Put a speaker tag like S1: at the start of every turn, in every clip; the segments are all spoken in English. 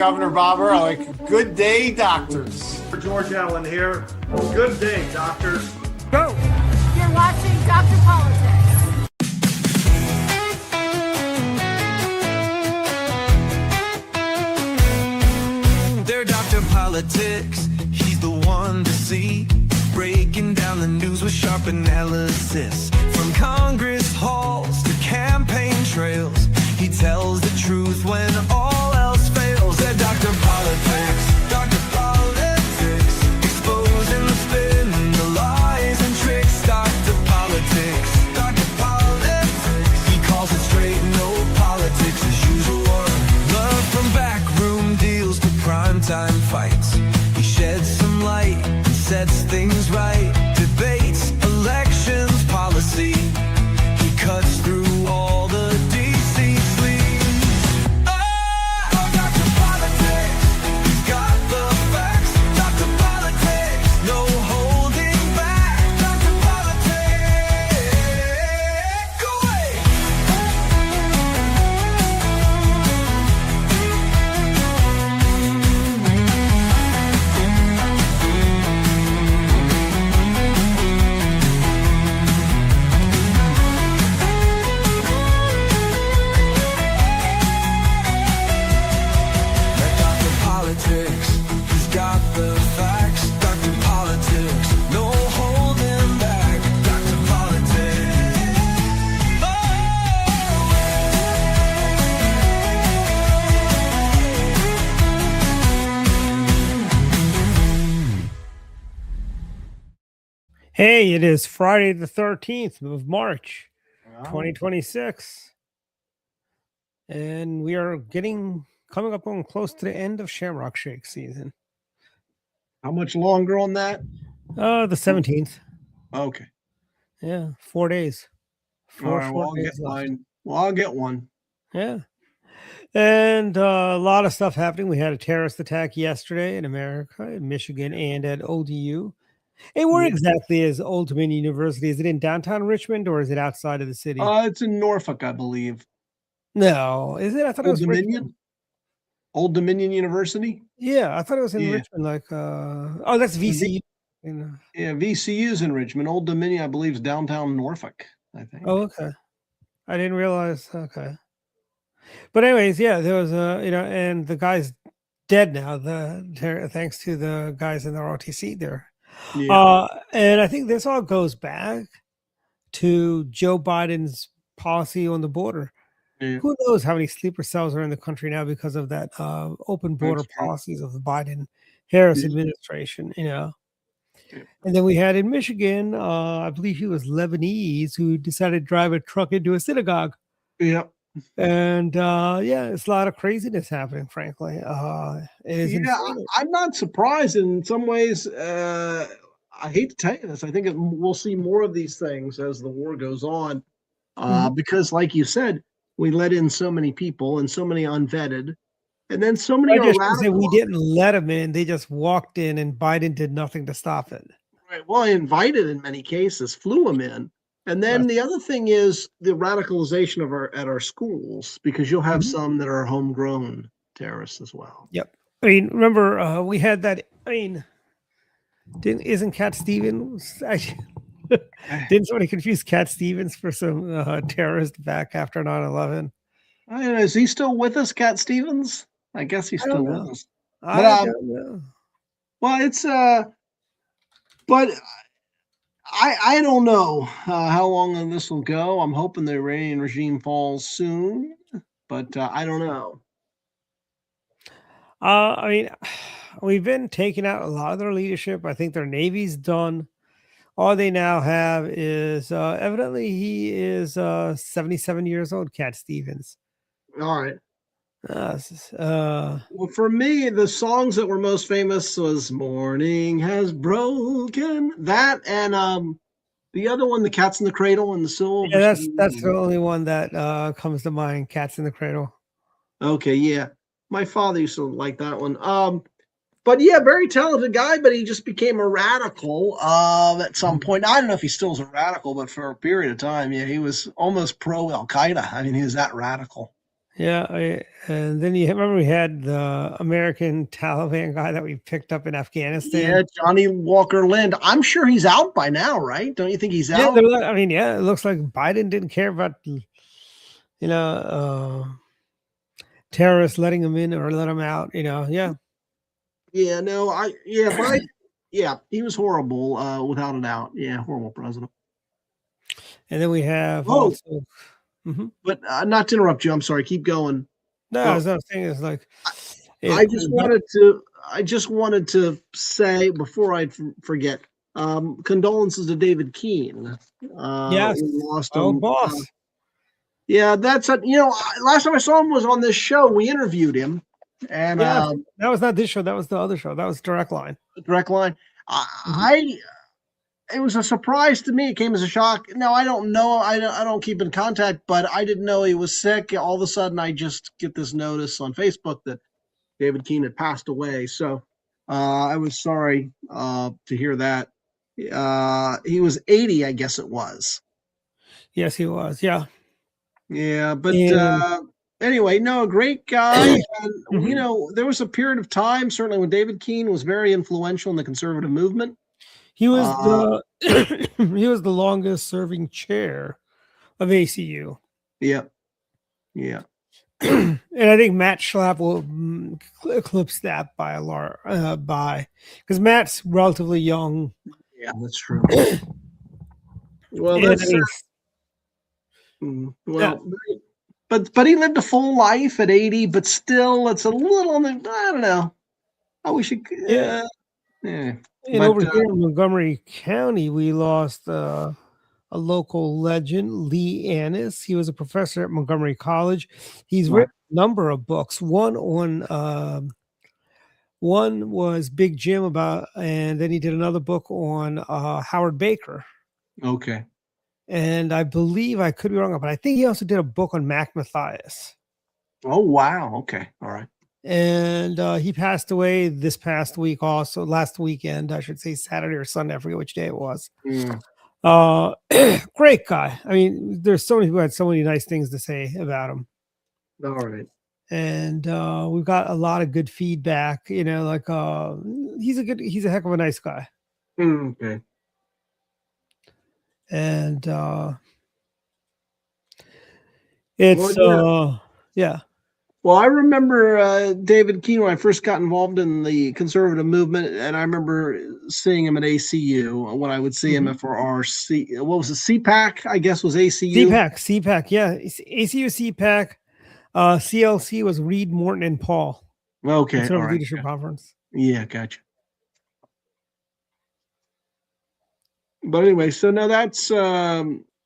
S1: Governor Bobber, I like good day doctors.
S2: George Allen here. Good day, doctors.
S3: Go! You're watching Dr. Politics.
S4: They're Dr. Politics. He's the one to see. Breaking down the news with sharp analysis. From Congress halls to campaign trails, he tells the truth when all else fails. They're Dr. Politics. Dr. Politics. Exposing the spin, the lies and tricks. Dr. Politics. Dr. Politics. He calls it straight, no politics as usual. Love from backroom deals to primetime fights. He sheds some light and sets things right. Debates, elections, policy. He cuts through all the DC sleaze. Oh, Dr. Politics, he's got the facts. Dr. Politics, no holding back. Dr. Politics, go away. Dr. Politics, he's got the facts. Dr. Politics, no holding back. Dr. Politics,
S5: Hey, it is Friday the 13th of March, 2026. And we are coming up on close to the end of Shamrock Shake season.
S2: How much longer on that?
S5: The 17th.
S2: Okay.
S5: Yeah, 4 days.
S2: All right, well,
S5: Four
S2: I'll
S5: days
S2: get
S5: left.
S2: mine. Well, I'll get one.
S5: Yeah. And a lot of stuff happening. We had a terrorist attack yesterday in America, in Michigan, and at ODU. Hey, where
S2: Yeah.
S5: exactly is Old Dominion University? Is it in downtown Richmond or is it outside of the city?
S2: It's in Norfolk, I believe.
S5: No, is it? I thought it
S2: Old
S5: was Richmond.
S2: Dominion? Old Dominion University?
S5: Yeah, I thought it was in
S2: Yeah.
S5: Richmond. Like, oh, that's VCU.
S2: Yeah, VCU's in Richmond. Old Dominion, I believe, is downtown Norfolk, I think.
S5: Oh, okay. I didn't realize. Okay. But anyways, yeah, there was and the guy's dead now. Thanks to the guys in the ROTC there.
S2: Yeah.
S5: And I think this all goes back to Joe Biden's policy on the border.
S2: Yeah.
S5: Who knows how many sleeper cells are in the country now because of that open border
S2: That's true.
S5: policies of the Biden-Harris
S2: Yeah.
S5: administration,
S2: Yeah.
S5: And then we had in Michigan, I believe he was Lebanese, who decided to drive a truck into a synagogue.
S2: Yeah.
S5: And it's a lot of craziness happening, frankly. It is insane.
S2: I'm not surprised in some ways. I hate to tell you this. I think we'll see more of these things as the war goes on, because, like you said, we let in so many people and so many unvetted, and then so many
S5: I
S2: are
S5: just should say we
S2: radical.
S5: didn't let them in; they just walked in, and Biden did nothing to stop it.
S2: Right. Well, invited in many cases, flew them in. And then the other thing is the radicalization of our schools, because you'll have some that are homegrown terrorists as well.
S5: Yep. I mean, remember we had that. I mean, isn't Cat Stevens? Didn't somebody confuse Cat Stevens for some terrorist back after 9/11?
S2: Is he still with us, Cat Stevens? I guess he's
S5: I don't
S2: still
S5: know.
S2: with us.
S5: I
S2: But,
S5: don't know.
S2: Well, it's but I don't know how long this will go. I'm hoping the Iranian regime falls soon, but I don't know.
S5: I mean, we've been taking out a lot of their leadership. I think their Navy's done. All they now have is evidently he is 77 years old, Cat Stevens.
S2: All right.
S5: Well,
S2: For me, the songs that were most famous was "Morning Has Broken," that, and the other one, "The Cat's in the Cradle" and the Silver.
S5: yeah, that's the only one that comes to mind. Cats in the Cradle.
S2: Okay, yeah. My father used to like that one. But yeah, very talented guy, but he just became a radical at some point. I don't know if he still is a radical, but for a period of time, yeah, he was almost pro Al Qaeda. I mean, he was that radical.
S5: Yeah, and then you remember we had the American Taliban guy that we picked up in Afghanistan.
S2: Yeah, Johnny Walker Lind. I'm sure he's out by now, right? Don't you think he's
S5: Yeah,
S2: out?
S5: I mean, yeah, it looks like Biden didn't care about terrorists letting him in or let him out. Yeah,
S2: Yeah, no, yeah, he was horrible, without a doubt. Yeah, horrible president.
S5: and then we have
S2: Oh,
S5: also. Mhm.
S2: but not to interrupt you. I'm sorry. Keep going.
S5: No,
S2: Go.
S5: as I was saying, is like
S2: I
S5: it,
S2: just wanted to say before I forget, condolences to David Keene.
S5: yes,
S2: We lost
S5: oh
S2: him.
S5: boss,
S2: Yeah, last time I saw him was on this show. We interviewed him, and
S5: yeah, that was not this show. That was the other show. That was Direct Line.
S2: Direct Line.
S5: Mhm.
S2: It was a surprise to me. It came as a shock. No, I don't know. I don't keep in contact, but I didn't know he was sick. All of a sudden, I just get this notice on Facebook that David Keene had passed away. So I was sorry to hear that. He was 80, I guess it was.
S5: Yes, he was. Yeah,
S2: Yeah, but
S5: and
S2: anyway, no, a great guy. And,
S5: Mhm.
S2: there was a period of time, certainly when David Keene was very influential in the conservative movement.
S5: he was
S2: Uh,
S5: the he was the longest serving chair of ACU.
S2: yeah, yeah.
S5: And I think Matt Schlapp will eclipse that by a large because Matt's relatively young.
S2: Yeah, that's true. Well,
S5: And I
S2: that's
S5: mean, yeah,
S2: well, but he lived a full life at 80. But still, it's a little on the. I don't know. Oh, we should.
S5: yeah.
S2: Yeah.
S5: And
S2: But
S5: over here in Montgomery County, we lost a local legend, Lee Annis. He was a professor at Montgomery College. He's
S2: right.
S5: written a number of books. One was Big Jim and then he did another book on Howard Baker.
S2: Okay.
S5: And I believe I could be wrong, but I think he also did a book on Mac Mathias.
S2: Oh wow. Okay. All right.
S5: And he passed away this past week, also last weekend, I should say Saturday or Sunday. I forget which day it was.
S2: Mm.
S5: Great guy. I mean, there's so many people who had so many nice things to say about him.
S2: All right.
S5: And we've got a lot of good feedback. He's a heck of a nice guy.
S2: Okay.
S5: And it's yeah.
S2: Well, I remember David Keene when I first got involved in the conservative movement, and I remember seeing him at ACU when I would see him for our what was it, CPAC, I guess was ACU.
S5: CPAC, yeah. ACU CPAC. CLC was Reed, Morton, and Paul.
S2: Okay.
S5: Conservative
S2: All right.
S5: Leadership Conference.
S2: Yeah, gotcha. But anyway, so now that's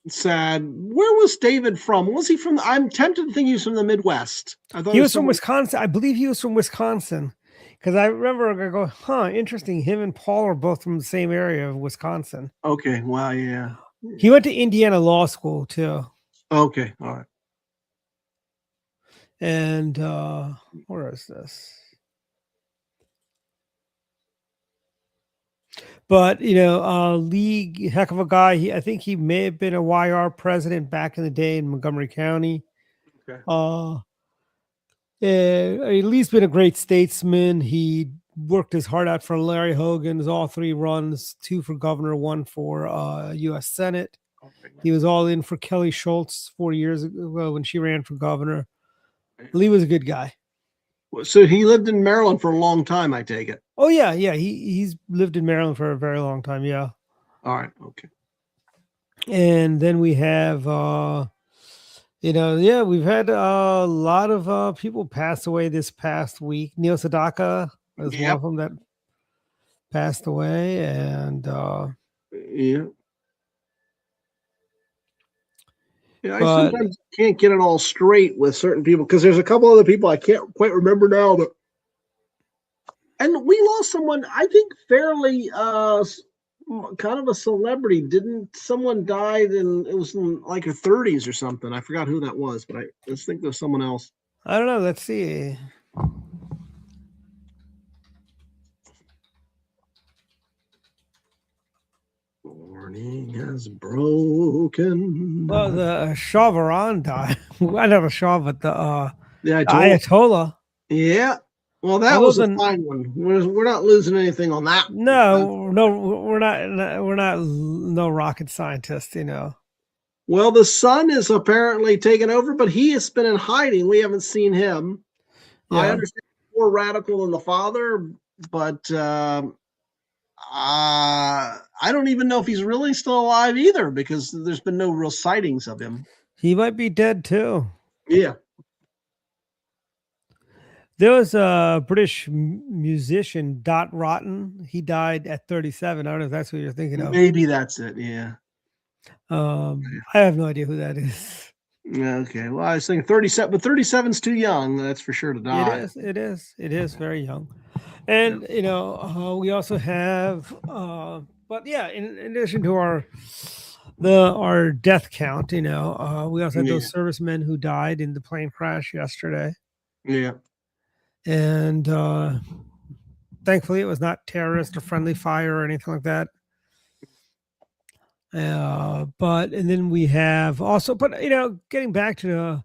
S2: sad. Where was David from? Was he from? I'm tempted to think he was from the Midwest. I thought
S5: He was from Wisconsin. I believe he was from Wisconsin because I remember I go, huh, interesting. Him and Paul are both from the same area of Wisconsin.
S2: Okay. Wow. Yeah.
S5: He went to Indiana Law School too.
S2: Okay. All right.
S5: And where is this? But Lee, heck of a guy. I think he may have been a YR president back in the day in Montgomery County.
S2: Okay.
S5: At least been a great statesman. He worked his heart out for Larry Hogan's all three runs, 2 for governor, 1 for U.S. Senate. Okay. He was all in for Kelly Schultz 4 years ago when she ran for governor. Lee was a good guy.
S2: So he lived in Maryland for a long time, I take it.
S5: Oh yeah. He's lived in Maryland for a very long time. Yeah.
S2: All right. Okay.
S5: And then we have, we've had a lot of people pass away this past week. Neil Sedaka was one of them that passed away, and
S2: yeah. Yeah, I sometimes can't get it all straight with certain people because there's a couple other people I can't quite remember now. And we lost someone, I think, fairly kind of a celebrity. Didn't someone died and it was in like her 30s or something? I forgot who that was, but I just think there's someone else.
S5: I don't know. Let's see.
S2: Morning has broken.
S5: Well, the Shavaran died. I never saw, but
S2: Yeah, I
S5: The
S2: told.
S5: Ayatollah.
S2: Yeah. Well, that was a
S5: Although
S2: fine one. We're not losing anything on that.
S5: no, we're not no rocket scientists, you know.
S2: Well, the son is apparently taken over, but he has been in hiding. We haven't seen him. I
S5: Yeah.
S2: understand he's more radical than the father, but I don't even know if he's really still alive either because there's been no real sightings of him.
S5: He might be dead too.
S2: Yeah.
S5: There was a British musician, Dot Rotten. He died at 37. I don't know if that's what you're thinking of.
S2: Maybe that's it. Yeah.
S5: I have no idea who that is.
S2: Okay. Well, I was thinking 37, but 37's too young. That's for sure to die.
S5: It is. It is. It is very young. And you know, we also have, but yeah, in addition to our death count, you know, we also had those servicemen who died in the plane crash yesterday,
S2: Yeah.
S5: and thankfully it was not terrorist or friendly fire or anything like that. But and then we have also, but you know, getting back to the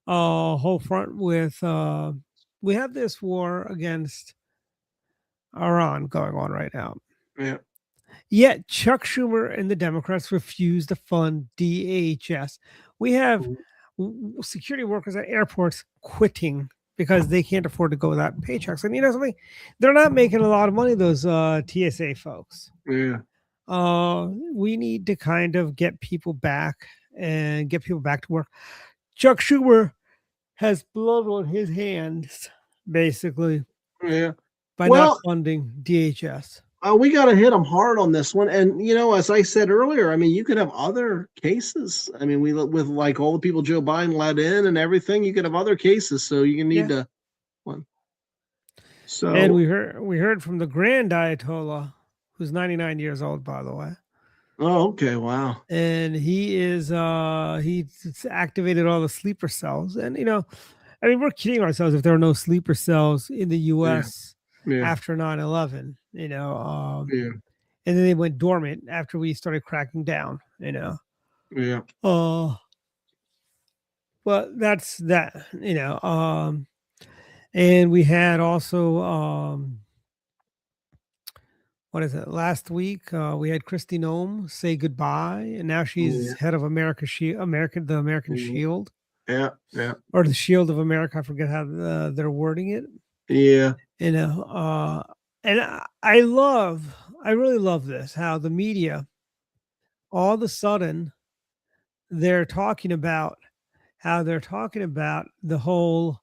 S5: whole front with, we have this war against Iran going on right now.
S2: Yeah.
S5: Yet Chuck Schumer and the Democrats refuse to fund DHS. We have security workers at airports quitting because they can't afford to go without paychecks. And you know something? They're not making a lot of money, those TSA folks.
S2: Yeah.
S5: We need to kind of get people back and get people back to work. Chuck Schumer has blood on his hands, basically,
S2: Yeah.
S5: by not funding DHS.
S2: We got to hit them hard on this one. And, you know, as I said earlier, I mean, you could have other cases. I mean, with like all the people Joe Biden let in and everything, you could have other cases. So you need to one. So,
S5: and we heard from the Grand Ayatollah, who's 99 years old, by the way.
S2: Oh, okay. Wow.
S5: And he is, he's activated all the sleeper cells. And, you know, I mean, we're kidding ourselves if there are no sleeper cells in the U.S. After 9/11, you know, and then they went dormant after we started cracking down, you know.
S2: Yeah.
S5: But that's that, you know. And we had also, what is it? Last week, we had Kristi Noem say goodbye, and now she's head of the American Shield.
S2: Yeah. Yeah.
S5: Or the Shield of America. I forget how they're wording it.
S2: Yeah.
S5: You know, and I really love this, how the media, all of a sudden, they're talking about the whole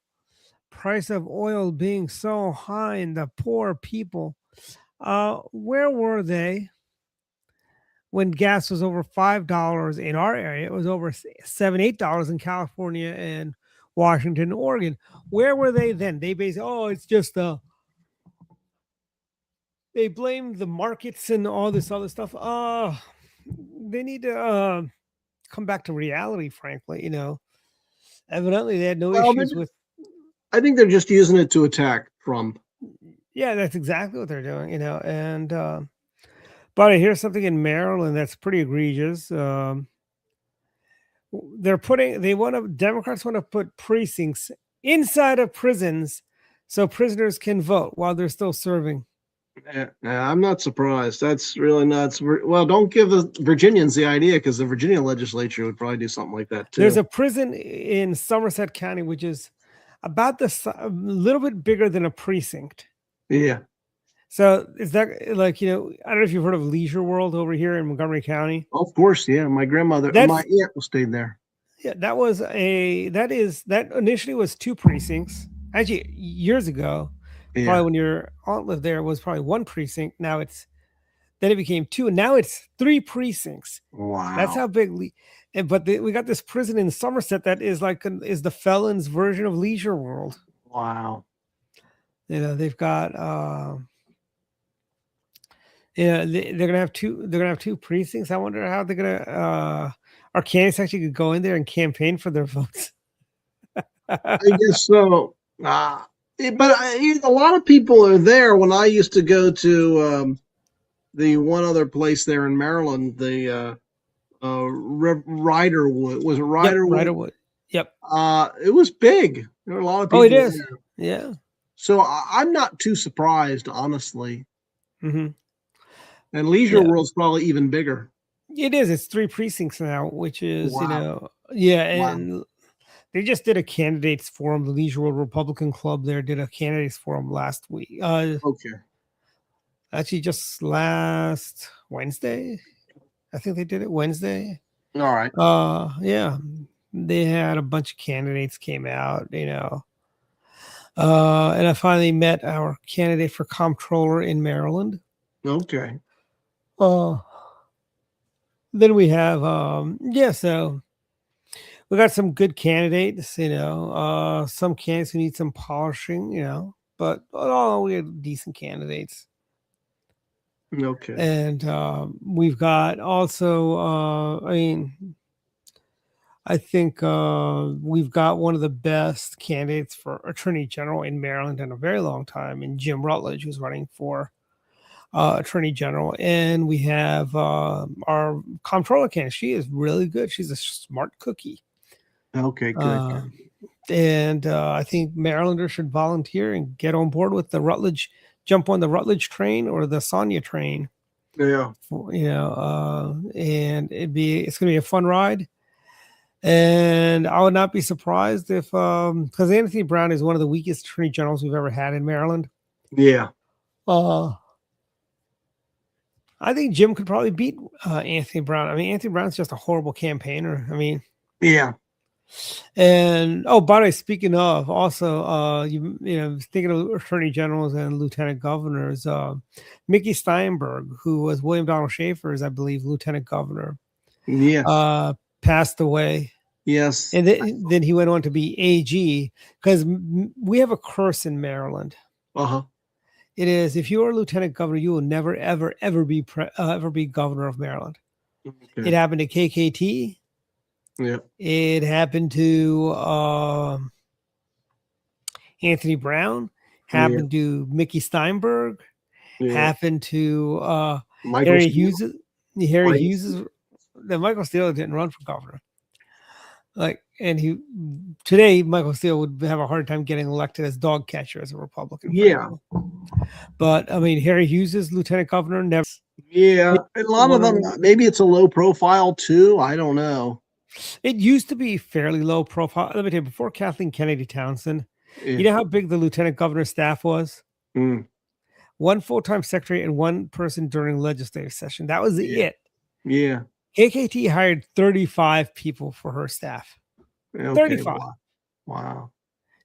S5: price of oil being so high and the poor people. Where were they when gas was over $5 in our area? It was over $7-8 in California and Washington, Oregon. Where were they then? They basically, it's just they blame the markets and all this other stuff. They need to come back to reality, frankly. You know, evidently they had no issues with.
S2: I think they're just using it to attack Trump.
S5: Yeah, that's exactly what they're doing. You know, and but I hear something in Maryland that's pretty egregious. Democrats want to put precincts inside of prisons so prisoners can vote while they're still serving.
S2: Yeah, I'm not surprised. That's really nuts. Well, don't give the Virginians the idea, because the Virginia legislature would probably do something like that too.
S5: There's a prison in Somerset County, which is about a little bit bigger than a precinct.
S2: Yeah.
S5: So is that like, you know, I don't know if you've heard of Leisure World over here in Montgomery County.
S2: Of course, yeah. My grandmother, my aunt stayed there.
S5: Yeah, that initially was 2 precincts. Actually, years ago, probably when your aunt lived there, was probably 1 precinct. Now then it became 2, and now it's 3 precincts.
S2: Wow,
S5: that's how big. We got this prison in Somerset that is is the felons' version of Leisure World.
S2: Wow.
S5: You know, they've got they're gonna have 2. They're gonna have 2 precincts. I wonder how they're gonna. Our candidates actually could go in there and campaign for their votes.
S2: I guess so. But a lot of people are there. When I used to go to the one other place there in Maryland, the Riderwood. Was it Riderwood?
S5: Riderwood. Yep.
S2: It was big. There were a lot of
S5: Oh,
S2: people
S5: it is.
S2: there.
S5: Yeah.
S2: So I'm not too surprised, honestly.
S5: Hmm.
S2: And Leisure
S5: Yeah.
S2: World's probably even bigger.
S5: It is. It's 3 precincts now, which is,
S2: Wow.
S5: yeah.
S2: Wow.
S5: And they just did a candidates forum. The Leisure World Republican Club there did a candidates forum last week.
S2: Okay.
S5: Actually, just last Wednesday. I think they did it Wednesday.
S2: All right.
S5: Yeah. They had a bunch of candidates came out, and I finally met our candidate for comptroller in Maryland.
S2: Okay.
S5: Uh, then we have, so we got some good candidates, some candidates who need some polishing, but all we had decent candidates.
S2: Okay.
S5: And we've got also, I think we've got one of the best candidates for attorney general in Maryland in a very long time, in Jim Rutledge, who's running for attorney general. And we have our comptroller candidate. She is really good. She's a smart cookie.
S2: Okay, good.
S5: And I think Marylanders should volunteer and get on board with the Rutledge, jump on the Rutledge train or the Sonia train.
S2: Yeah.
S5: And it's going to be a fun ride. And I would not be surprised if, because Anthony Brown is one of the weakest attorney generals we've ever had in Maryland.
S2: Yeah.
S5: I think Jim could probably beat Anthony Brown. I mean, Anthony Brown's just a horrible campaigner. I mean,
S2: Yeah.
S5: and by the way, speaking of, also, thinking of attorney generals and lieutenant governors, Mickey Steinberg, who was William Donald Schaefer's, I believe, lieutenant governor,
S2: Yes.
S5: passed away.
S2: Yes.
S5: And then he went on to be AG, because we have a curse in Maryland.
S2: Uh-huh.
S5: It is, if you are a lieutenant governor, you will never, ever, ever be governor of Maryland.
S2: Okay.
S5: It happened to KKT.
S2: Yeah.
S5: It happened to Anthony Brown. Happened to Mickey Steinberg.
S2: Yeah.
S5: Happened to
S2: Michael
S5: Harry
S2: Steele.
S5: Hughes. Harry Hughes. Michael Steele didn't run for governor. Today Michael Steele would have a hard time getting elected as dog catcher as a Republican.
S2: Yeah.
S5: But I mean, Harry Hughes is lieutenant governor. Never.
S2: Yeah. A lot of them, maybe it's a low profile too. I don't know.
S5: It used to be fairly low profile. Let me tell you, before Kathleen Kennedy Townsend, you know how big the lieutenant governor's staff was?
S2: Mm.
S5: One full-time secretary and one person during legislative session. That was it.
S2: Yeah.
S5: KKT hired 35 people for her staff.
S2: Okay.
S5: 35.
S2: Wow.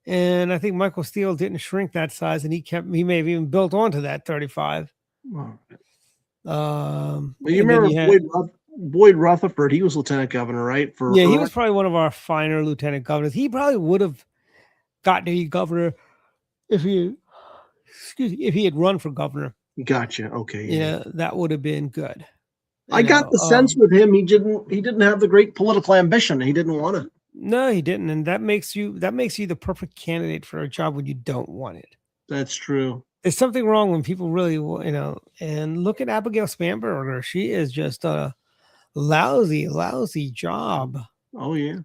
S5: And I think Michael Steele didn't shrink that size, and he may have even built onto that 35.
S2: Wow.
S5: You
S2: remember Boyd Rutherford? He was lieutenant governor, right?
S5: He was probably one of our finer lieutenant governors. He probably would have got to be governor if he had run for governor.
S2: Gotcha. Okay.
S5: Yeah, that would have been good.
S2: I got the sense with him he didn't have the great political ambition. He didn't want to.
S5: No, he didn't, and that makes you the perfect candidate for a job when you don't want it.
S2: That's true.
S5: There's something wrong when people really, and look at Abigail Spanberger. She is just a lousy job.
S2: Oh yeah.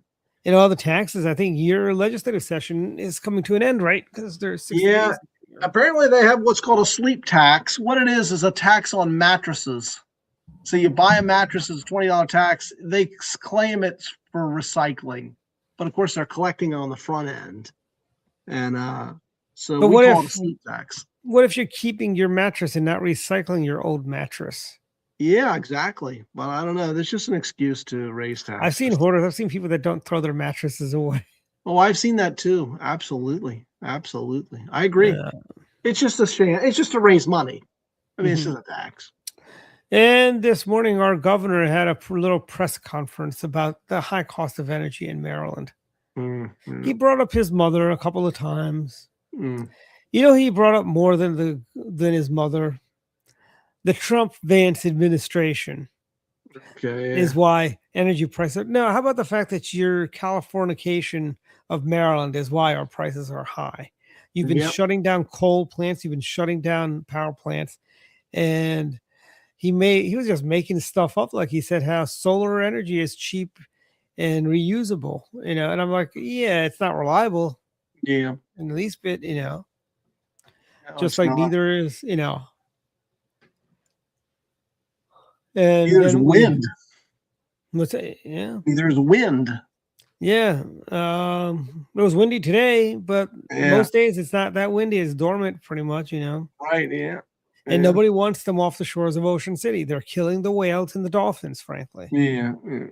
S5: All the taxes. I think your legislative session is coming to an end, right? Because there's 60 days.
S2: Apparently they have what's called a sleep tax. What it is a tax on mattresses. So you buy a mattress, it's a $20 tax. They claim it's for recycling, but of course they're collecting on the front end. And so we call it a sleep tax.
S5: What if you're keeping your mattress and not recycling your old mattress?
S2: Yeah, exactly. But I don't know. There's just an excuse to raise taxes.
S5: I've seen hoarders. I've seen people that don't throw their mattresses away.
S2: Oh, I've seen that too. Absolutely. I agree. It's just a sham. It's just to raise money. I mean, It's just a tax.
S5: And this morning, our governor had a little press conference about the high cost of energy in Maryland. He brought up his mother a couple of times. He brought up more than his mother. The Trump-Vance administration is why energy prices. No, how about the fact that your Californication of Maryland is why our prices are high? You've been shutting down coal plants. You've been shutting down power plants, and he was just making stuff up. Like he said, how solar energy is cheap and reusable, and I'm like, yeah, it's not reliable
S2: Yeah.
S5: in the least bit,
S2: No,
S5: just
S2: it's
S5: like
S2: not.
S5: neither is, and
S2: There's
S5: then we,
S2: wind.
S5: let's say, yeah,
S2: There's wind.
S5: yeah. It was windy today, but
S2: Yeah.
S5: most days it's not that windy. It's dormant pretty much,
S2: Right. Yeah.
S5: and
S2: Yeah.
S5: nobody wants them off the shores of Ocean City. They're killing the whales and the dolphins, frankly.
S2: Yeah. Yeah.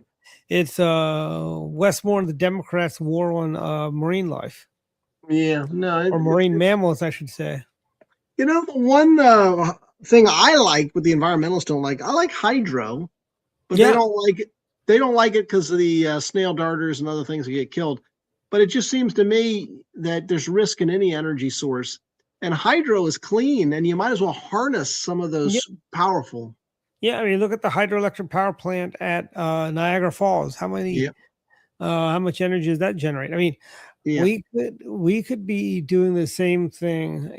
S5: It's Westmore, the Democrats' war on marine life,
S2: Yeah. No.
S5: or marine mammals, I should say.
S2: The one thing I like with the environmentalists don't like, I like hydro, but they
S5: Yeah.
S2: don't like it. They don't like it because of the snail darters and other things that get killed. But it just seems to me that there's risk in any energy source, and hydro is clean, and you might as well harness some of those powerful.
S5: Yeah, I mean, look at the hydroelectric power plant at Niagara Falls. How much energy does that generate? I mean,
S2: Yeah.
S5: we could be doing the same thing,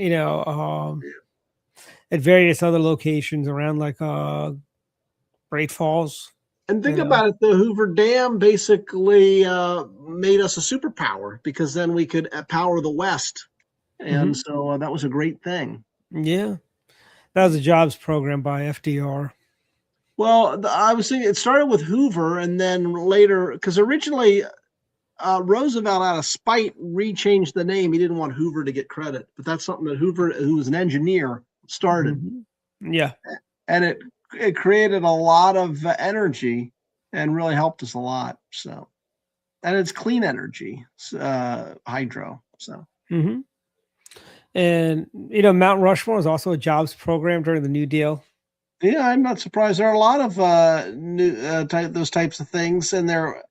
S5: at various other locations around, like Great Falls.
S2: And think about it, the Hoover Dam basically made us a superpower because then we could power the West. And so that was a great thing.
S5: Yeah, that was a jobs program by FDR.
S2: Well, I was thinking it started with Hoover, and then later, because originally Roosevelt, out of spite, rechanged the name. He didn't want Hoover to get credit, but that's something that Hoover, who was an engineer, started.
S5: Yeah,
S2: and it created a lot of energy and really helped us a lot. So, and it's clean energy, hydro. So,
S5: and Mount Rushmore is also a jobs program during the New Deal.
S2: yeah, I'm not surprised. There are a lot of those types of things, and there's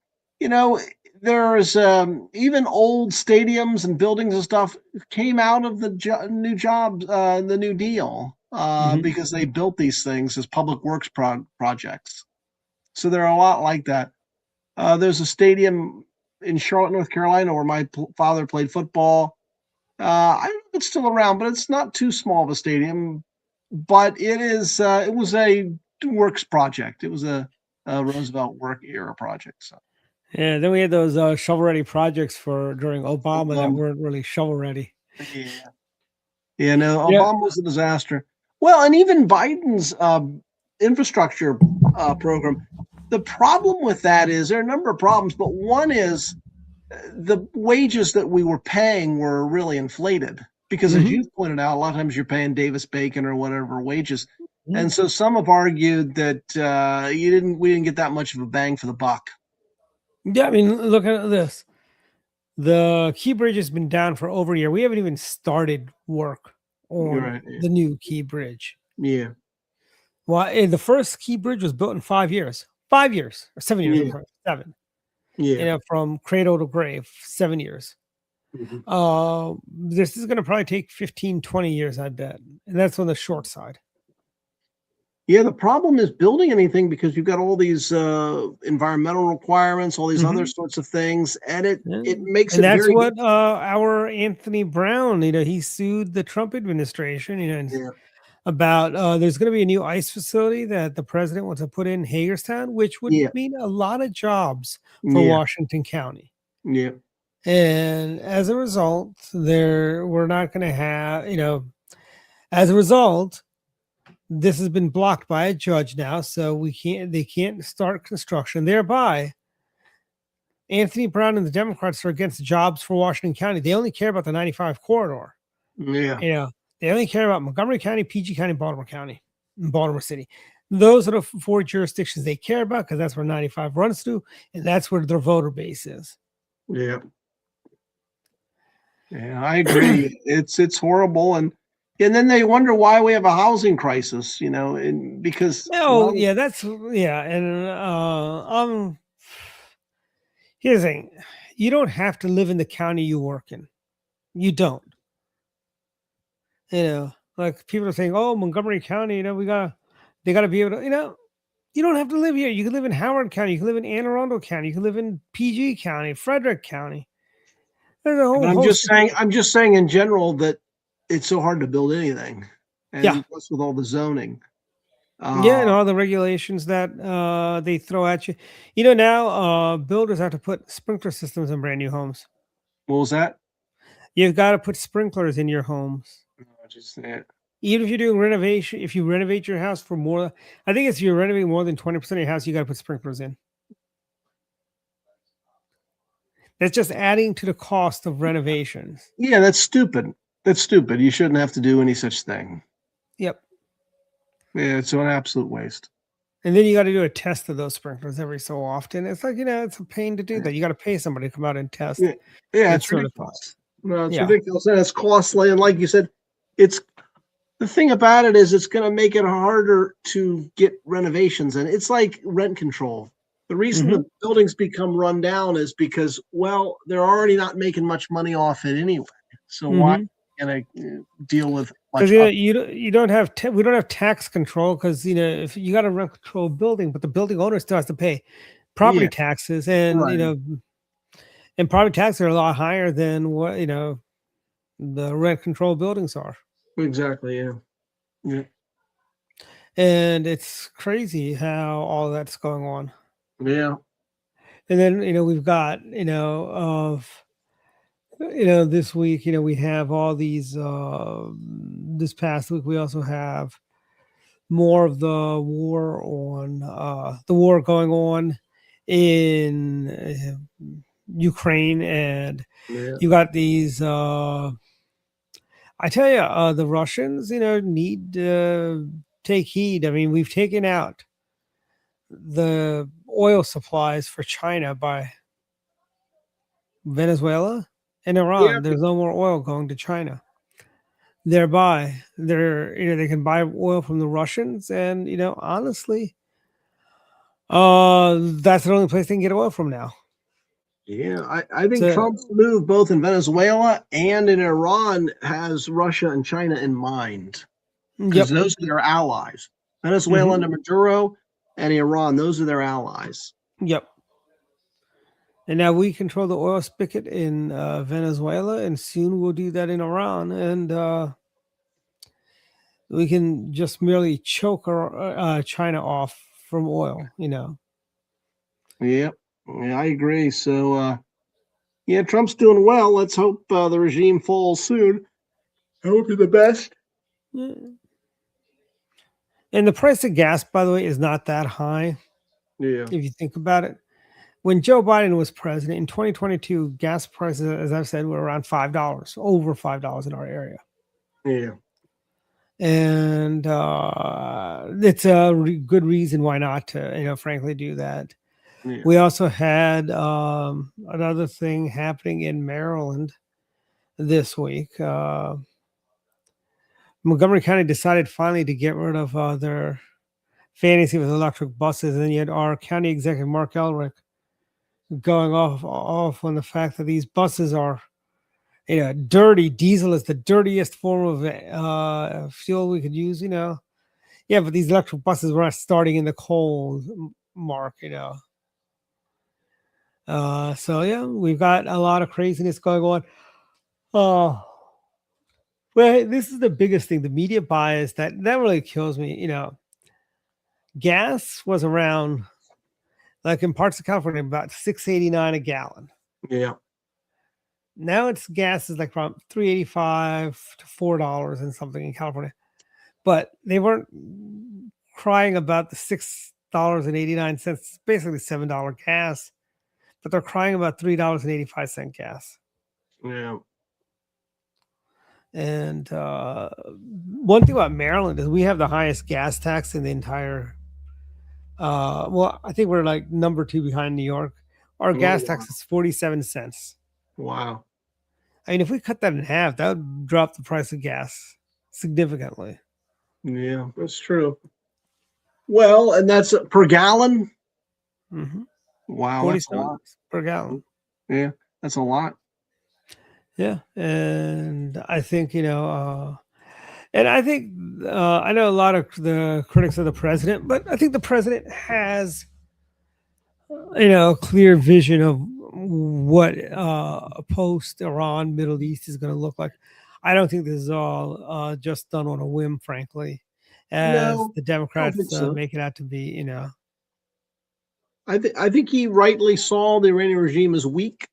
S2: even old stadiums and buildings and stuff came out of the the New Deal, because they built these things as public works projects. So there are a lot like that. There's a stadium in Charlotte, North Carolina, where my father played football. I don't know if it's still around, but it's not too small of a stadium. But it is. It was a works project. It was a Roosevelt work era project. So.
S5: Yeah, then we had those shovel-ready projects during Obama that weren't really shovel-ready.
S2: Yeah. Yeah, no, Obama was a disaster. Well, and even Biden's infrastructure program, the problem with that is there are a number of problems, but one is the wages that we were paying were really inflated because, as you pointed out, a lot of times you're paying Davis-Bacon or whatever wages. And so some have argued that we didn't get that much of a bang for the buck.
S5: Yeah, I mean, look at this. The Key Bridge has been down for over a year. We haven't even started work on the new Key Bridge.
S2: Yeah.
S5: Well, the first Key Bridge was built in 5 years. 5 years or 7 years.
S2: Yeah.
S5: 7.
S2: Yeah.
S5: From cradle to grave, 7 years. This is going to probably take 15, 20 years, I bet. And that's on the short side.
S2: Yeah, the problem is building anything because you've got all these environmental requirements, all these other sorts of things, and it makes
S5: and
S2: it.
S5: That's what our Anthony Brown, he sued the Trump administration, about there's going to be a new ICE facility that the president wants to put in Hagerstown, which would mean a lot of jobs for Washington County.
S2: Yeah,
S5: and as a result, we're not going to have, as a result. This has been blocked by a judge now, so they can't start construction. Thereby, Anthony Brown and the Democrats are against jobs for Washington County. They only care about the 95 corridor.
S2: Yeah.
S5: They only care about Montgomery County, PG County, Baltimore County, and Baltimore City. Those are the 4 jurisdictions they care about because that's where 95 runs through, and that's where their voter base is.
S2: Yeah. Yeah, I agree. It's horrible, and then they wonder why we have a housing crisis, because.
S5: And here's the thing: you don't have to live in the county you work in. You don't. Like people are saying, "Oh, Montgomery County, they got to be able to," you don't have to live here. You can live in Howard County. You can live in Anne Arundel County. You can live in PG County, Frederick County. There's a whole.
S2: I'm just saying in general that it's so hard to build anything, and plus with all the zoning.
S5: Yeah, and
S2: Uh,
S5: all the regulations that they throw at you. You know, now builders have to put sprinkler systems in brand new homes.
S2: what was that?
S5: You've got to put sprinklers in your homes.
S2: Just that.
S5: Even if you're doing renovation, if you renovate your house for more, I think if you're renovating more than 20% of your house, you got to put sprinklers in. That's just adding to the cost of renovations.
S2: Yeah, that's stupid. That's stupid. You shouldn't have to do any such thing.
S5: Yep.
S2: Yeah, it's an absolute waste.
S5: And then you got to do a test of those sprinklers every so often. It's like, it's a pain to do that. You got to pay somebody to come out and test,
S2: Yeah, yeah,
S5: get
S2: it's
S5: certified.
S2: ridiculous. No, it's
S5: Yeah.
S2: ridiculous, and it's costly. And like you said, it's the thing about it is it's going to make it harder to get renovations, and it's like rent control. The reason the buildings become run down is because, well, they're already not making much money off it anyway. So why gonna deal with much?
S5: Because you don't have we don't have tax control because if you got a rent control building, but the building owner still has to pay property
S2: Yeah,
S5: taxes, and
S2: right.
S5: and property taxes are a lot higher than what the rent control buildings are,
S2: Exactly. Yeah. Yeah.
S5: and it's crazy how all that's going on.
S2: Yeah.
S5: And then we've got this week we have all these this past week we also have more of the war going on in Ukraine, and
S2: Yeah.
S5: you got these I tell you, the Russians need to take heed. I mean, we've taken out the oil supplies for China by Venezuela and
S2: Yeah.
S5: Iran. There's no more oil going to China. Thereby, they can buy oil from the Russians, and honestly, that's the only place they can get oil from now.
S2: Yeah, I think
S5: So,
S2: Trump's move both in Venezuela and in Iran has Russia and China in mind because
S5: yep.
S2: those are their allies. Venezuela
S5: hmm
S2: under Maduro and Iran, those are their allies.
S5: Yep. And now we control the oil spigot in Venezuela, and soon we'll do that in Iran, and we can just merely choke China off from oil.
S2: Yep, yeah, I agree. So, yeah, Trump's doing well. Let's hope the regime falls soon. I hope you're the best.
S5: Yeah. And the price of gas, by the way, is not that high
S2: Yeah,
S5: if you think about it. When Joe Biden was president in 2022, gas prices, as I've said, were around $5, over $5 in our area.
S2: yeah,
S5: And it's a good reason why not to, frankly, do that.
S2: yeah.
S5: We also had another thing happening in Maryland this week. Montgomery County decided finally to get rid of their fantasy with electric buses. And then you had our county executive, Mark Elrick, going off on the fact that these buses are dirty. Diesel is the dirtiest form of fuel we could use. Yeah, but these electric buses were not starting in the cold, Mark. So yeah, we've got a lot of craziness going on. Well, this is the biggest thing, the media bias that really kills me. Gas was around, like in parts of California, about $6.89 a gallon.
S2: Yeah.
S5: Now gas is like from $3.85 to $4 and something in California. But they weren't crying about the $6.89. It's basically $7 gas. But they're crying about $3.85 gas.
S2: Yeah.
S5: And one thing about Maryland is we have the highest gas tax in the entire. Well, I think we're like number 2 behind New York. Our gas tax is 47 cents.
S2: Wow.
S5: I mean, if we cut that in half, that would drop the price of gas significantly.
S2: Yeah, that's true. Well, and that's per gallon.
S5: Mm-hmm.
S2: Wow,
S5: 47
S2: that's a lot.
S5: per gallon.
S2: Yeah, that's a lot.
S5: Yeah, and I think and I think I know a lot of the critics of the president, but I think the president has a clear vision of what a post-Iran Middle East is going to look like. I don't think this is all just done on a whim, frankly. as
S2: No,
S5: the
S2: I don't
S5: Democrats
S2: think so.
S5: make it out to be. You know.
S2: I think he rightly saw the Iranian regime as weak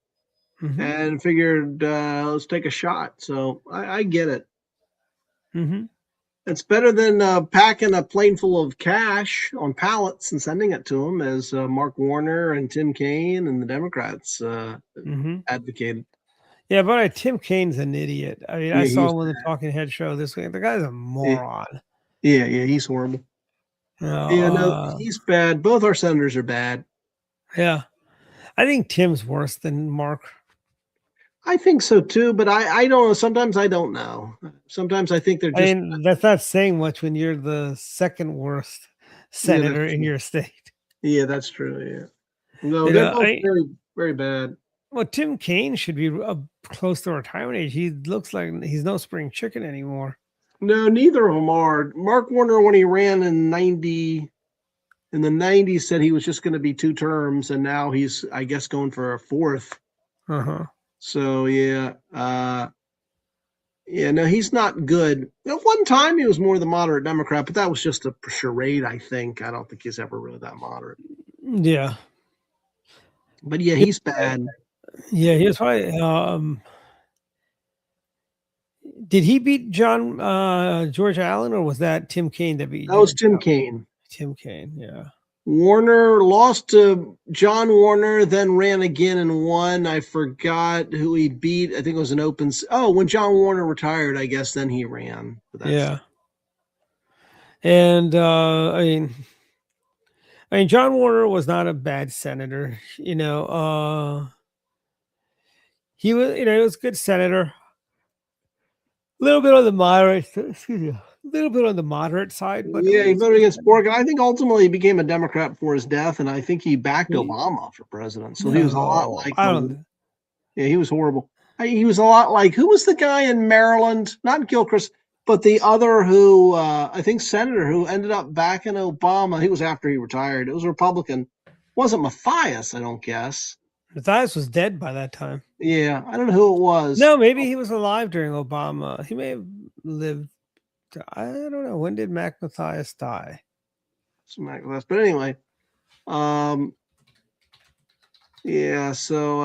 S5: Hmm.
S2: and figured, let's take a shot. So I get it.
S5: Hmm.
S2: It's better than packing a plane full of cash on pallets and sending it to him, as Mark Warner and Tim Kaine and the Democrats
S5: Hmm.
S2: advocated.
S5: Yeah, but Tim Kaine's an idiot. I mean, I
S2: Yeah,
S5: saw
S2: he's
S5: him on the Talking Head show this week. The guy's a
S2: yeah,
S5: moron.
S2: yeah, he's horrible.
S5: You know,
S2: Yeah, no, he's bad. Both our senators are bad.
S5: yeah. I think Tim's worse than Mark.
S2: I think so too, but I don't know. Sometimes I don't know. Sometimes I think they're
S5: I
S2: just
S5: mean, that's not saying much when you're the second worst
S2: yeah, that's
S5: senator in
S2: true.
S5: your state.
S2: Yeah, that's true. Yeah. No,
S5: You
S2: they're
S5: know,
S2: both very, very bad.
S5: well, Tim Kaine should be close to retirement age. He looks like he's no spring chicken anymore.
S2: No, neither of them are. Mark Warner, when he ran in the 90s, said he was just going to be 2 terms, and now he's, I guess, going for a fourth.
S5: Uh-huh.
S2: So yeah, yeah, no, he's not good. At one time, he was more the moderate Democrat, but that was just a charade, I think. I don't think he's ever really that moderate.
S5: Yeah.
S2: But yeah, he's bad.
S5: Yeah, he was probably did he beat John George Allen, or was that Tim Kaine that beat
S2: That was
S5: George
S2: Tim
S5: Allen?
S2: Kaine.
S5: Tim Kaine, yeah.
S2: Warner lost to John Warner, then ran again and won. I forgot who he beat. I think it was an open. Oh, when John Warner retired, I guess then he ran.
S5: Yeah. And I mean, John Warner was not a bad senator. You know, he was, you know, he was a good senator. A little bit on the moderate, excuse me, a little bit on the moderate side, but
S2: Yeah, he voted against Bork, and I think ultimately he became a Democrat before his death, and I think he backed Obama for president. So he was a lot
S5: no,
S2: like
S5: I don't.
S2: yeah, he was horrible. He was a lot like, who was the guy in Maryland? Not Gilchrist, but the other who I think senator who ended up backing Obama. He was after he retired. It was a Republican. It wasn't Matthias, I don't guess.
S5: Matthias was dead by that time.
S2: Yeah, I don't know who it was.
S5: No, maybe he was alive during Obama. He may have lived. I don't know. When did Mac Matthias die?
S2: But anyway, yeah. So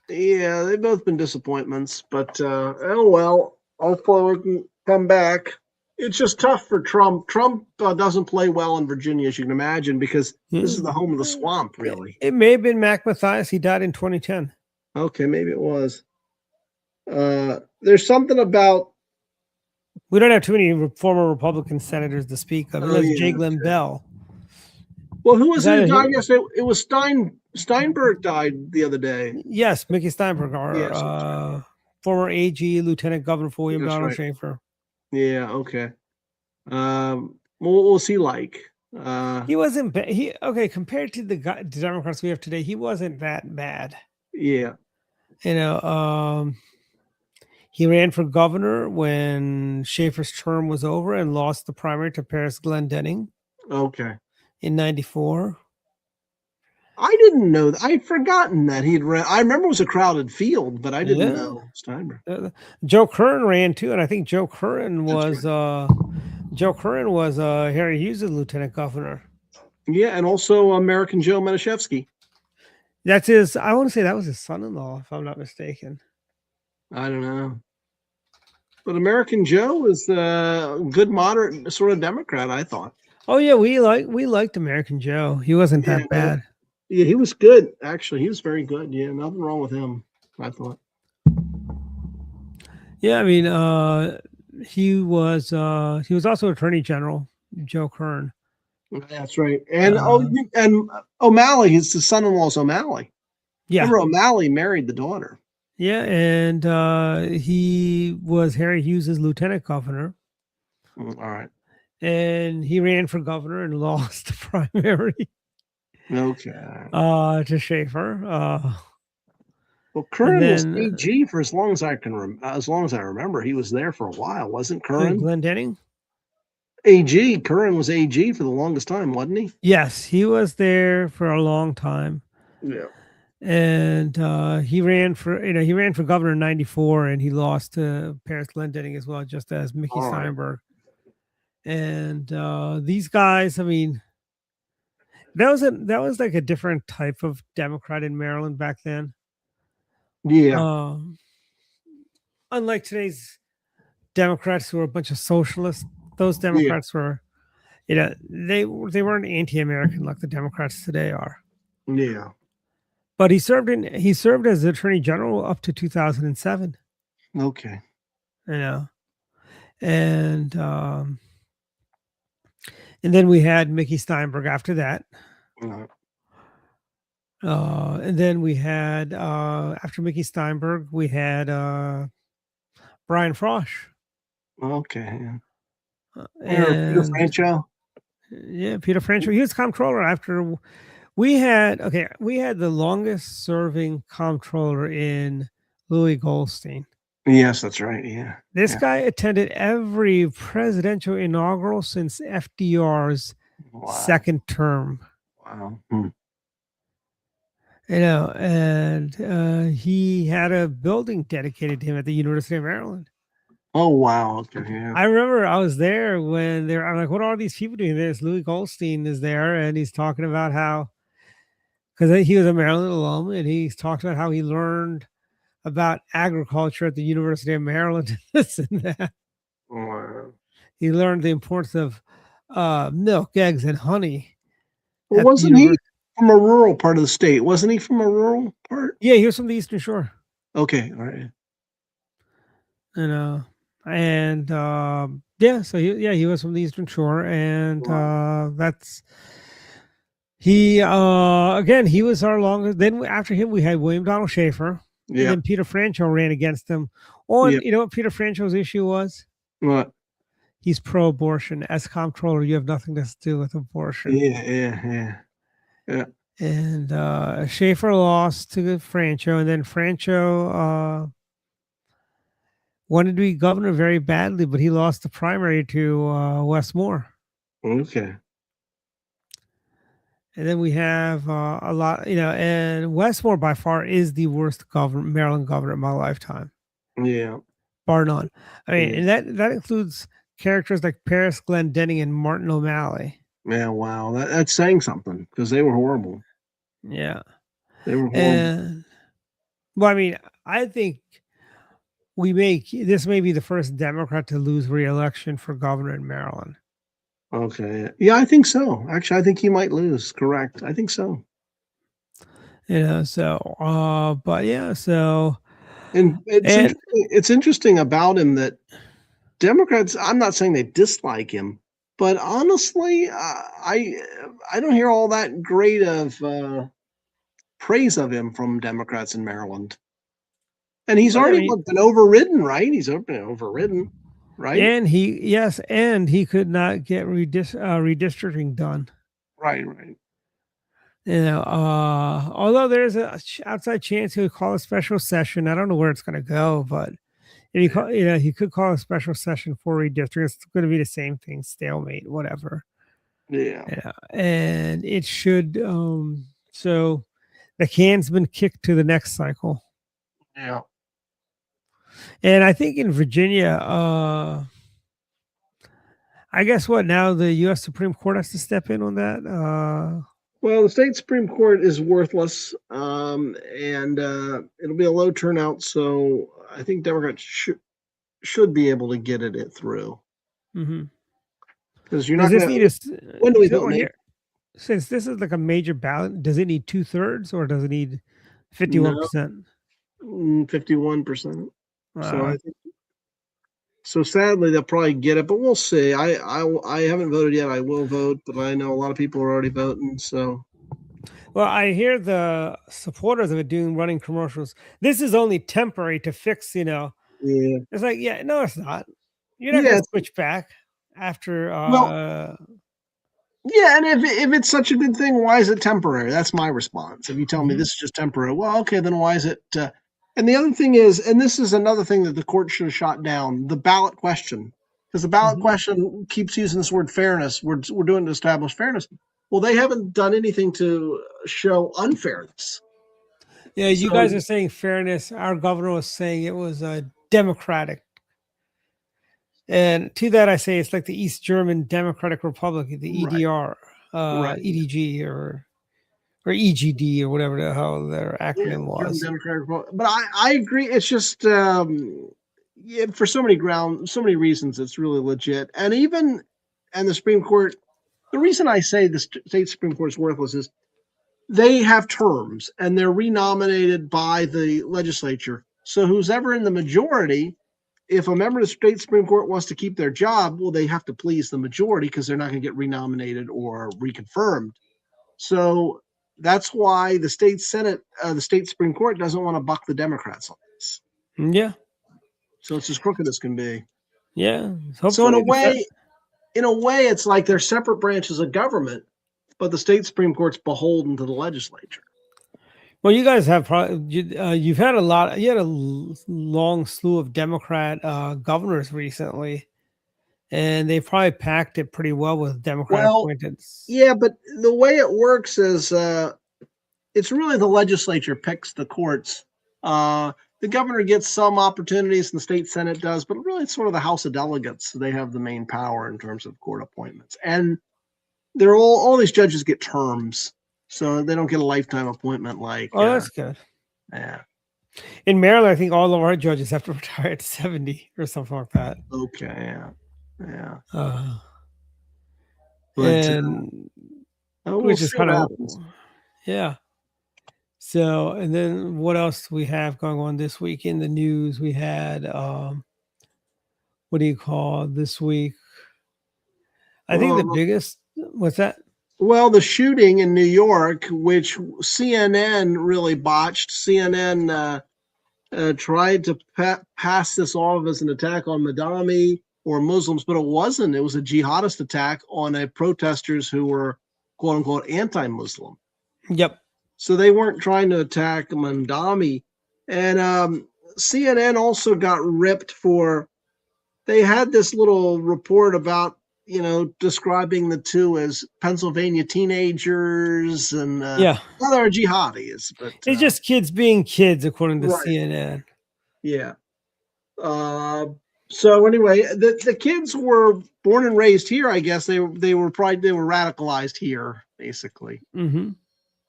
S2: yeah, they've both been disappointments. But oh well. Hopefully we can come back. It's just tough for Trump. Trump doesn't play well in Virginia, as you can imagine, because this is the home of the swamp, really.
S5: It may have been Mac Matthias. He died in 2010.
S2: Okay, maybe it was. There's something about.
S5: We don't have too many former Republican senators to speak of, unless J. Glenn Bell.
S2: Well, who was it?
S5: that
S2: I guess it was Steinberg died the other day.
S5: Yes, Mickey Steinberg, our
S2: Yes,
S5: former AG, Lieutenant Governor for William
S2: That's
S5: Donald
S2: right.
S5: Schaefer.
S2: Yeah. Okay. What was he like?
S5: He wasn't bad. Okay, compared to the Democrats we have today, he wasn't that bad.
S2: Yeah.
S5: You know, he ran for governor when Schaefer's term was over and lost the primary to Paris Glendening
S2: Okay.
S5: in 94.
S2: I didn't know. I'd forgotten that he'd ran. I remember it was a crowded field, but I didn't know Steinberg.
S5: Joe Curran ran too, and I think Joe Curran was Harry Hughes' lieutenant governor.
S2: Yeah, and also American Joe Manischewski.
S5: That's his. I want to say that was his son-in-law, if I'm not mistaken.
S2: I don't know. But American Joe is a good moderate sort of Democrat, I thought.
S5: Oh yeah, we liked American Joe. He wasn't that bad.
S2: Yeah, he was good. Actually, he was very good. Yeah, nothing wrong with him, I thought.
S5: Yeah, I mean, he was also Attorney General, Joe Kern.
S2: That's right. And and O'Malley, his son-in-law's O'Malley.
S5: Yeah.
S2: Remember O'Malley married the daughter.
S5: Yeah, and he was Harry Hughes' lieutenant governor.
S2: All right.
S5: And he ran for governor and lost the primary.
S2: Okay.
S5: To Schaefer.
S2: Well, Curran was AG for as long as I can as long as I remember. He was there for a while, wasn't Curran?
S5: Glendening?
S2: AG. Curran was AG for the longest time, wasn't he?
S5: Yes, he was there for a long time.
S2: Yeah.
S5: and he ran for governor in '94, and he lost to Paris Glendening as well, just as Mickey
S2: All right.
S5: Steinberg. And these guys, I mean, that was like a different type of Democrat in Maryland back then.
S2: Yeah.
S5: Unlike today's Democrats, who are a bunch of socialists, those Democrats were, they weren't anti-American like the Democrats today are.
S2: Yeah.
S5: But he served as Attorney General up to 2007.
S2: Okay.
S5: And then we had Mickey Steinberg after that. And then we had after Mickey Steinberg, we had Brian Frosch.
S2: Okay.
S5: And
S2: Peter Francho.
S5: Yeah, Peter Francho. He was comptroller after we had the longest serving comptroller in Louis Goldstein.
S2: Yes, that's right. Yeah.
S5: This guy attended every presidential inaugural since FDR's second term.
S2: Wow.
S5: And he had a building dedicated to him at the University of Maryland.
S2: Oh, wow. Okay. Yeah.
S5: I remember I was there when I'm like, what are all these people doing? There's Louis Goldstein is there, and he's talking about how, because he was a Maryland alum, and he's talked about how he learned about agriculture at the University of Maryland, this and that.
S2: Wow.
S5: He learned the importance of milk, eggs, and honey.
S2: Well, wasn't he from a rural part of the state? Wasn't he from a rural part?
S5: Yeah, he was from the Eastern Shore.
S2: Okay, all right.
S5: So he was from the Eastern Shore, and he was our longest. Then after him, we had William Donald Schaefer. Yeah. And then Peter Francho ran against him. You know what Peter Francho's issue was?
S2: What?
S5: He's pro-abortion. As comptroller, you have nothing to do with abortion.
S2: Yeah.
S5: And Schaefer lost to Francho, and then Francho wanted to be governor very badly, but he lost the primary to Wes Moore.
S2: Okay.
S5: And then we have a lot, and Wes Moore by far is the worst Maryland governor in my lifetime.
S2: Yeah.
S5: Bar none. I mean, and that includes characters like Paris Glendening and Martin O'Malley.
S2: Yeah, wow. That's saying something, because they were horrible.
S5: Yeah.
S2: They were horrible.
S5: Well, I mean, I think this may be the first Democrat to lose re-election for governor in Maryland.
S2: Okay. Yeah, I think so. Actually, I think he might lose. Correct. I think so.
S5: And
S2: it's interesting about him that Democrats, I'm not saying they dislike him, but honestly, I don't hear all that great of praise of him from Democrats in Maryland. And he's already been overridden, right? He's been overridden, right?
S5: And he could not get redistricting done.
S2: Right.
S5: Although there's a outside chance he would call a special session. I don't know where it's going to go, but if he could call a special session for redistricting. It's going to be the same thing, stalemate, whatever.
S2: Yeah.
S5: And it should. So the can's been kicked to the next cycle.
S2: Yeah.
S5: And I think in Virginia, I guess now the U.S. Supreme Court has to step in on that.
S2: Well, the state Supreme Court is worthless, and it'll be a low turnout. So I think Democrats should be able to get it through. Because you're not going to. When do we vote here?
S5: Since this is like a major ballot, does it need 2/3 or does it need 51%?
S2: 51%. Wow. So sadly they'll probably get it, but we'll see. I haven't voted yet. I will vote, but I know a lot of people are already voting. So,
S5: well, I hear the supporters of it running commercials. This is only temporary to fix,
S2: Yeah.
S5: It's like, no, it's not. You're not going to switch back after.
S2: Yeah, and if it's such a good thing, why is it temporary? That's my response. If you tell me this is just temporary, well, okay, then why is it? And the other thing is, and this is another thing that the court should have shot down, the ballot question. Because the ballot question keeps using this word fairness. We're doing to establish fairness. Well, they haven't done anything to show unfairness.
S5: Yeah, you
S2: So
S5: guys are saying fairness. Our governor was saying it was democratic. And to that, I say it's like the East German Democratic Republic, the
S2: right,
S5: EDR,
S2: right.
S5: EDG, or EGD, or whatever the hell their
S2: Yeah,
S5: acronym
S2: German
S5: was.
S2: Democratic Republic. But I agree. It's just yeah, for so many reasons, it's really legit. And the Supreme Court. The reason I say the state Supreme Court is worthless is they have terms and they're renominated by the legislature. So who's ever in the majority, if a member of the state Supreme Court wants to keep their job, well, they have to please the majority because they're not going to get renominated or reconfirmed. So that's why the state Senate, the state Supreme Court doesn't want to buck the Democrats on this.
S5: Yeah,
S2: So it's as crooked as can be.
S5: yeah.
S2: So
S5: Hopefully,
S2: in a way, it's like they're separate branches of government, but the state Supreme Court's beholden to the legislature.
S5: well, you guys have probably you've had a lot. You had a long slew of Democrat governors recently, and they probably packed it pretty well with Democrat
S2: Well,
S5: appointments.
S2: yeah, but the way it works is it's really the legislature picks the courts. The governor gets some opportunities, and the state Senate does, but really it's sort of the House of Delegates. They have the main power in terms of court appointments. And they're all these judges get terms, so they don't get a lifetime appointment like,
S5: Oh, that's good.
S2: yeah,
S5: In Maryland, I think all of our judges have to retire at 70 or something like that.
S2: okay, yeah, yeah.
S5: Uh,
S2: But
S5: and
S2: we'll
S5: which is
S2: see what
S5: kind of,
S2: happens.
S5: yeah. So, and then what else we have going on this week in the news? We had, what do you call this week? I think the
S2: Uh,
S5: biggest, what's that?
S2: Well, the shooting in New York, which CNN really botched, CNN tried to pass this off as an attack on Madami or Muslims, but it wasn't. It was a jihadist attack on a protesters who were quote unquote anti-Muslim.
S5: Yep.
S2: So they weren't trying to attack Mandami. And CNN also got ripped for, they had this little report about, describing the two as Pennsylvania teenagers and
S5: Yeah.
S2: well, they're jihadis, but
S5: It's just kids being kids, according to
S2: right.
S5: CNN.
S2: Yeah. So anyway, the kids were born and raised here. I guess they were radicalized here, basically.
S5: Mm-hmm.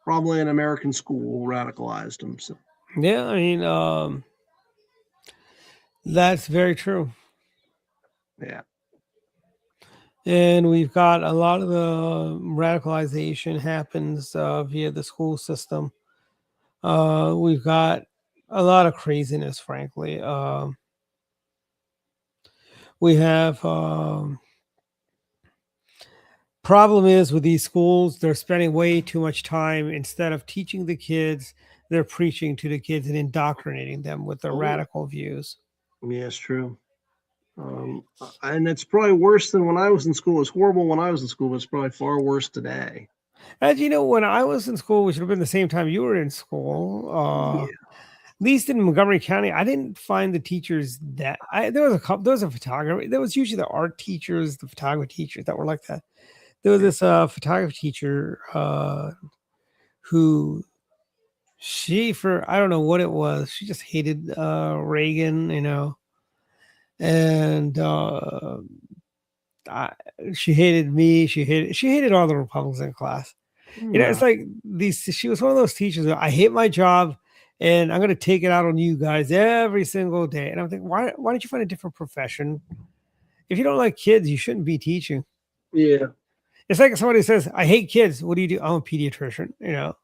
S2: Probably an American school radicalized them. So
S5: Yeah, I mean, that's very true.
S2: yeah.
S5: And we've got a lot of the radicalization happens via the school system. We've got a lot of craziness, frankly. We have problem is with these schools, they're spending way too much time instead of teaching the kids, they're preaching to the kids and indoctrinating them with their radical views.
S2: Yeah, it's true. And it's probably worse than when I was in school. It was horrible when I was in school, but it's probably far worse today.
S5: As you know, when I was in school, which would have been the same time you were in school,
S2: Yeah.
S5: at least in Montgomery County, I didn't find the teachers that there was a photographer. There was usually the art teachers, the photography teachers that were like that. There was this photography teacher who I don't know what it was. She just hated Reagan, and she hated me. She hated all the Republicans in class. It's like she was one of those teachers that I hate my job and I'm going to take it out on you guys every single day. And I'm thinking, why don't you find a different profession? If you don't like kids, you shouldn't be teaching.
S2: Yeah.
S5: It's like if somebody says, I hate kids. What do you do? I'm a pediatrician, and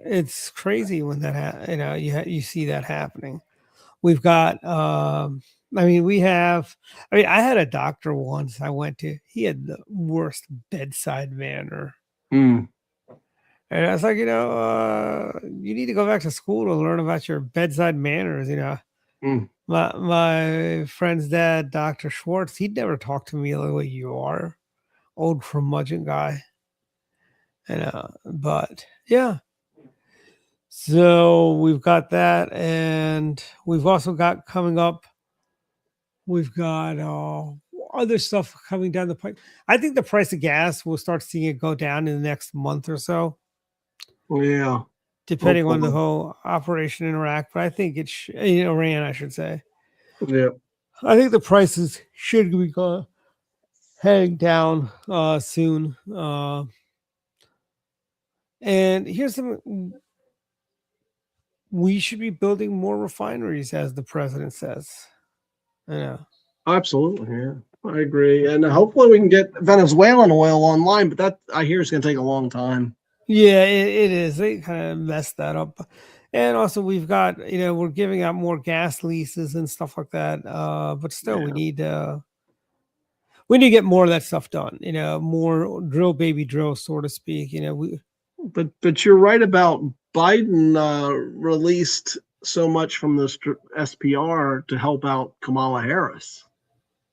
S5: it's crazy when that, you see that happening. We've got, I had a doctor once I went to, he had the worst bedside manner. And I was like, you need to go back to school to learn about your bedside manners, My friend's dad, Dr. Schwartz, he'd never talk to me the way you are. Old curmudgeon guy. But yeah. So we've got that, and we've also got coming up, we've got other stuff coming down the pipe. I think the price of gas, we'll start seeing it go down in the next month or so.
S2: Yeah.
S5: depending on the
S2: Hopefully.
S5: whole operation in Iraq. But I think it's in Iran, I should say.
S2: Yeah.
S5: I think the prices should be heading down soon. And here's something: we should be building more refineries, as the president says. I know.
S2: Absolutely. Yeah. I agree. And hopefully we can get Venezuelan oil online, but that I hear is going to take a long time.
S5: Yeah, it is. They kind of messed that up. And also, we've got, we're giving out more gas leases and stuff like that. But still,
S2: Yeah.
S5: we need to get more of that stuff done. More drill, baby drill, so to speak.
S2: But you're right about Biden released so much from the SPR to help out Kamala Harris.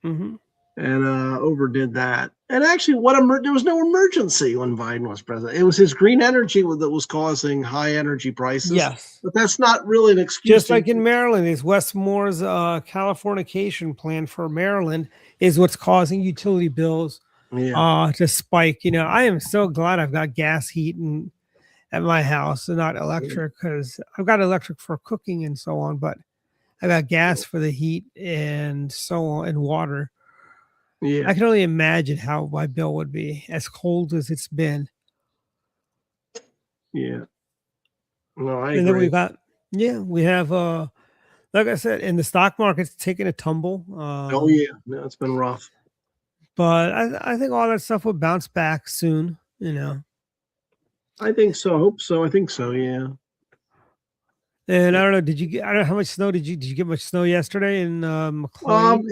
S5: Mhm.
S2: And overdid that. And actually, there was no emergency when Biden was president. It was his green energy that was causing high energy prices.
S5: Yes.
S2: But that's not really an excuse.
S5: Just like in Maryland, is Wes Moore's Californication plan for Maryland is what's causing utility bills to spike. I am so glad I've got gas heat at my house and not electric, because I've got electric for cooking and so on, but I got gas for the heat and so on, and water.
S2: Yeah.
S5: I can only imagine how my bill would be, as cold as it's been.
S2: Yeah. No, I
S5: And
S2: agree.
S5: then we have, like I said, and the stock market's taking a tumble.
S2: Oh yeah, no, it's been rough.
S5: But I think all that stuff will bounce back soon.
S2: I think so. Hope so. I think so. Yeah.
S5: And I don't know. I don't know how much snow did you get much snow yesterday in McLean?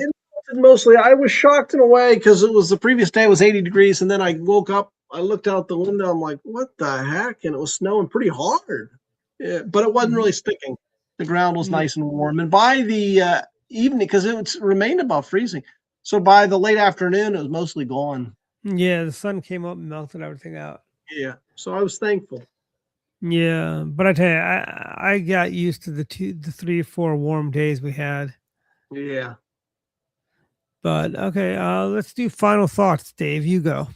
S2: Mostly, I was shocked in a way because it was the previous day was 80 degrees, and then I woke up. I looked out the window. I'm like, what the heck? And it was snowing pretty hard. Yeah, but it wasn't really sticking. The ground was nice and warm. And by the evening, because it remained above freezing, so by the late afternoon, it was mostly gone.
S5: Yeah, the sun came up and melted everything out.
S2: Yeah, so I was thankful.
S5: Yeah, but I tell you, I got used to the 3 or 4 warm days we had.
S2: Yeah.
S5: But okay, let's do final thoughts. Dave, you go.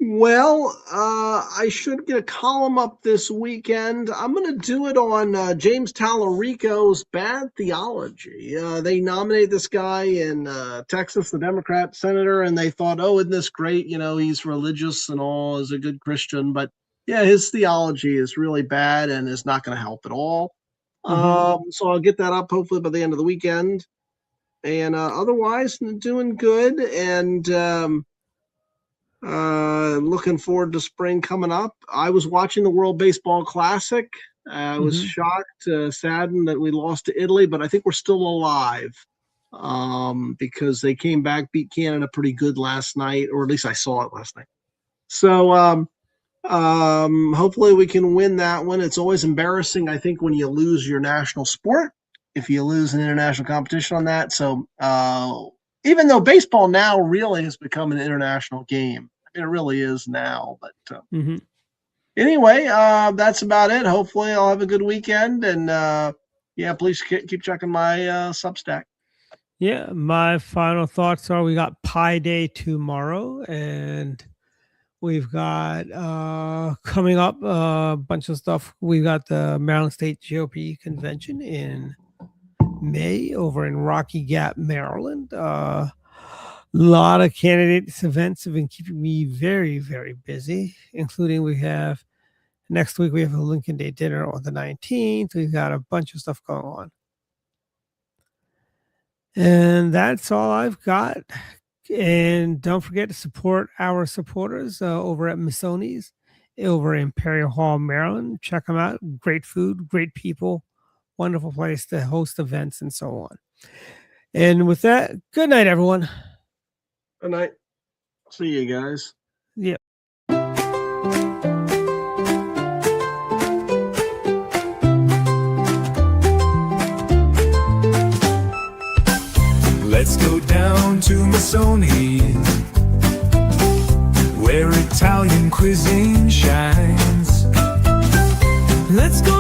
S2: Well, I should get a column up this weekend. I'm going to do it on James Tallarico's Bad Theology. They nominated this guy in Texas, the Democrat senator, and they thought, oh, isn't this great? He's religious and all, is a good Christian, but yeah, his theology is really bad and is not going to help at all. So I'll get that up hopefully by the end of the weekend. And otherwise, doing good, and looking forward to spring coming up. I was watching the World Baseball Classic. I was shocked, saddened that we lost to Italy, but I think we're still alive because they came back, beat Canada pretty good last night, or at least I saw it last night. So hopefully we can win that one. It's always embarrassing, I think, when you lose your national sport, if you lose an international competition on that. So even though baseball now really has become an international game, it really is now. But anyway, that's about it. Hopefully I'll have a good weekend. And please keep checking my Substack.
S5: Yeah, my final thoughts are we got Pi Day tomorrow, and we've got coming up a bunch of stuff. We've got the Maryland State GOP convention in May over in Rocky Gap, Maryland. A lot of candidates events have been keeping me very, very busy, including next week we have a Lincoln Day dinner on the 19th. We've got a bunch of stuff going on. And that's all I've got. And don't forget to support our supporters over at Missoni's over in Imperial Hall, Maryland. Check them out. Great food, great people, wonderful place to host events and so on. And with that, good night, everyone.
S2: Good night. See you guys.
S5: Yeah.
S4: Let's go down to Missoni's, where Italian cuisine shines. Let's go